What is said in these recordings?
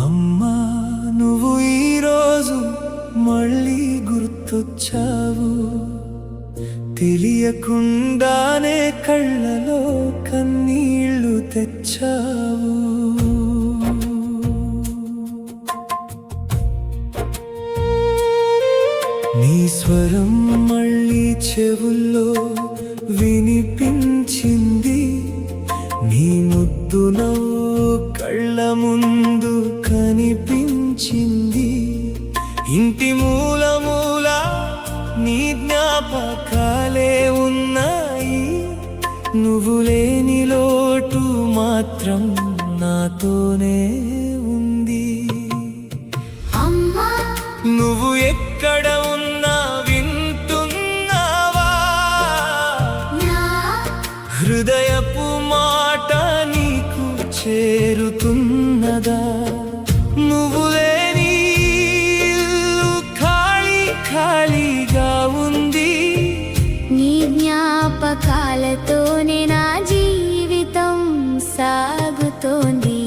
అమ్మా నువ్వు ఈరోజు మళ్ళీ గుర్తొచ్చావు, తెలియకుండానే కళ్ళలో కన్నీళ్లు తెచ్చావు. నీ స్వరం మళ్ళీ చెవుల్లో వినిపించింది, నీ ముద్దు నవ్వు కళ్ళ ముందు కనిపించింది. ఇంటి మూల మూల నీ జ్ఞాపకాలే ఉన్నాయి, నువ్వు లేని లోటు మాత్రం నాతోనే ఉంది. అమ్మా నువ్వు ఎక్కడ ఉన్నా వింటున్నావా? హృదయపు మాట నీకు చేరుతున్నదా? నువ్వు లేని ఇల్లు ఖాళీ ఖాళీగా ఉంది, నీ జ్ఞాపకాలతోనే నా జీవితం సాగుతోంది.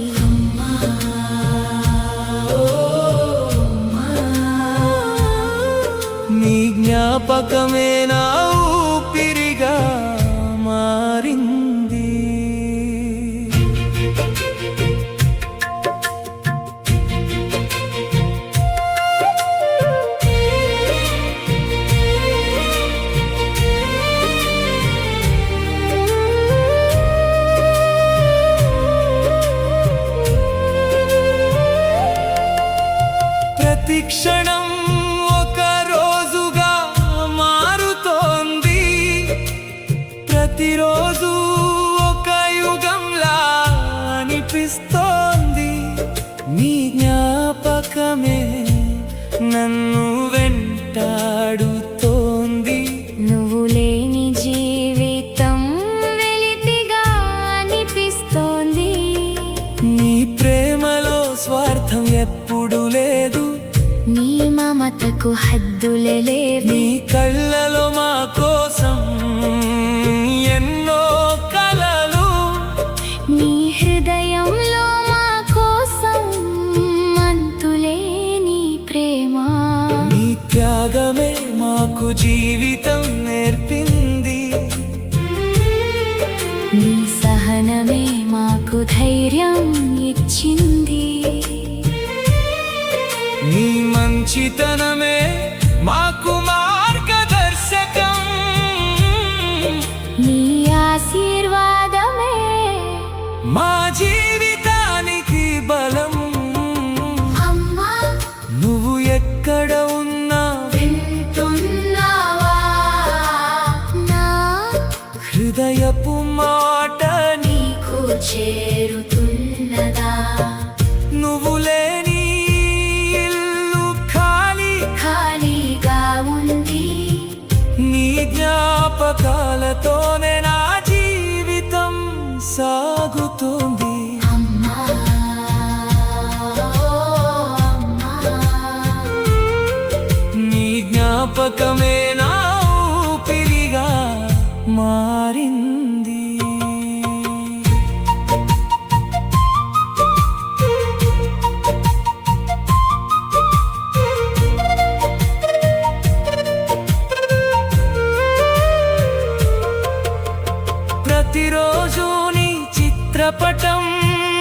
నీ జ్ఞాపకమే నా ఊపిరిగా మారింది. ప్రతి క్షణం ఒక రోజుగా మారుతోంది, ప్రతిరోజు ఒక యుగంలా అనిపిస్తోంది. నీ జ్ఞాపకమే నన్ను వెంటాడుతోంది. నువ్వు లేని జీవితం వెలితిగా అనిపిస్తోంది. నీ ప్రేమలో స్వార్థం ఎప్పుడు లేదు, నీ మమతకు హద్దులే లేవు. నీ కళ్ళలో మా కోసం ఎన్నో కలలు, నీ హృదయంలో మా కోసం అంతులేని ప్రేమ. నీ త్యాగమే మాకు జీవితం నేర్పింది, నీ సహనమే మాకు ధైర్యం ఇచ్చింది. నీ మంచితనమే మాకు మార్గదర్శకం, నీ ఆశీర్వాదమే మా జీవితానికి బలం. అమ్మా నువ్వు ఎక్కడ ఉన్నా వింటున్నావా? నా హృదయపు మాట నీకు చేరుతున్నదా? నువ్వు లేని ఇల్లు ఖాళీ ఖాళీగా ఉంది, నీ జ్ఞాపకాలతోనే నా జీవితం సాగుతోంది. అమ్మా అమ్మా. నీ జ్ఞాపకమే నా ఊపిరిగా మారింది. ప్రతిరోజు నీ చిత్రపటం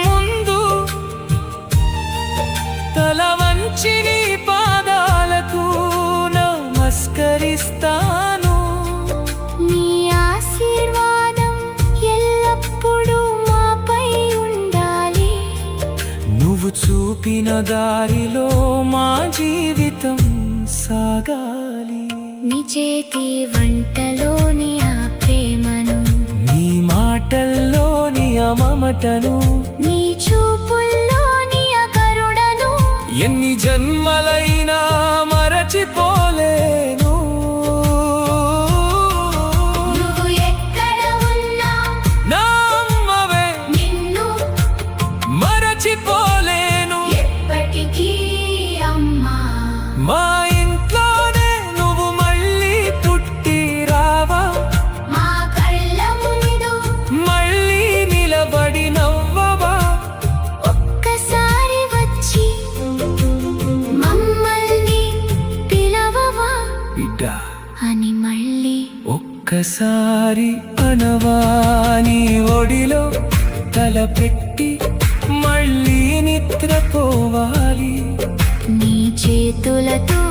ముందు తల వంచి నీ పాదాలకు నమస్కరిస్తాను. నీ ఆశీర్వాదం ఎల్లప్పుడూ మాపై ఉండాలి. నువ్వు చూపిన దారిలో మా జీవితం సాగాలి. నీ చేతి వంటలోని ఆ ప్రేమను, నీ మాటల్లోని అమమటను, నీ చూపుల్లోని ఆ కరుణను జన్మలైనా మరచిపోలేను. నువ్వు ఎక్కడ ఉన్నా నా అమ్మవే నిన్ను మరచిపోలేను. ఎప్పటికీ అమ్మా. మా ఇంట్లోనే నువ్వు మళ్ళీ పుట్టి రావా, మా కళ్ళ ముందు మళ్ళీ నిలబడి నవ్వవా. ఒక్కసారి వచ్చి మమ్మల్ని పిలవవా బిడ్డ అని మళ్ళీ ఒక్కసారి అనవా, నీ ఒడిలో తలపెట్టి మళ్ళీ నిద్రపోవాలి. నీ చేతులతో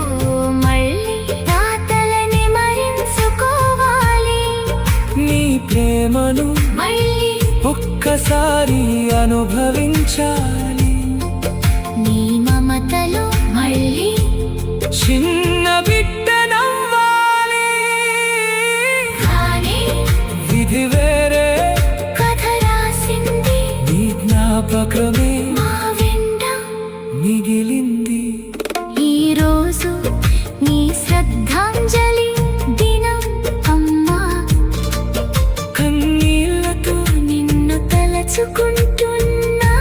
మళ్ళీ నా తలని మరించుకోవాలి. నీ ప్రేమను మళ్ళీ ఒక్కసారి అనుభవించాలి. నీ మమతలో మళ్ళీ చిన్న బిడ్డ నవ్వాలి. కానీ విధి వేరే కథ రాసింది, నీ జ్ఞాపకమే మా వెంట మిగిలింది. ఈరోజు నీ శ్రద్ధాంజలి దినం అమ్మా. కన్నీళ్లతో నిన్ను తలచుకుంటున్నా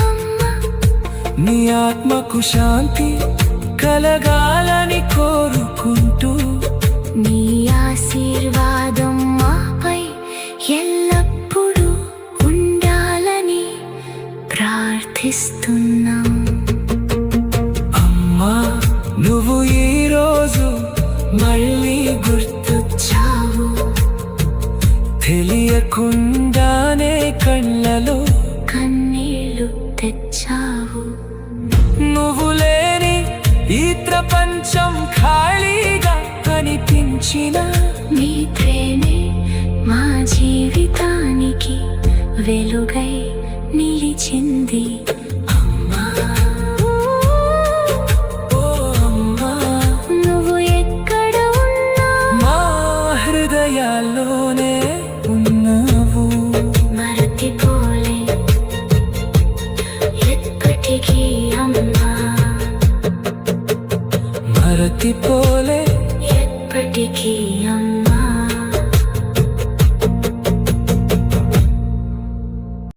అమ్మా. నీ ఆత్మకు శాంతి కలగాలని కోరుకుంటూ నీ ఆశీర్వాదం మాపై ఎల్లప్పుడూ ఉండాలని ప్రార్థిస్తున్నాం. అమ్మా, నువ్వు ఈరోజు మళ్ళీ గుర్తొచ్చావు. తెలియకుండానే కళ్ళలో కన్నీళ్లు తెచ్చావు. నువ్వు లేని ఈ ప్రపంచం ఖాళీగా కనిపించిన నీ ప్రేమే మా జీవితానికి వెలుగై నిలిచింది అమ్మా. ఓ అమ్మా, నువ్వు ఎక్కడ ఉన్నా మా హృదయాల్లోనే ఉన్నావు. మరచిపోలే ఎప్పటికీ అమ్మా. మరచిపోలే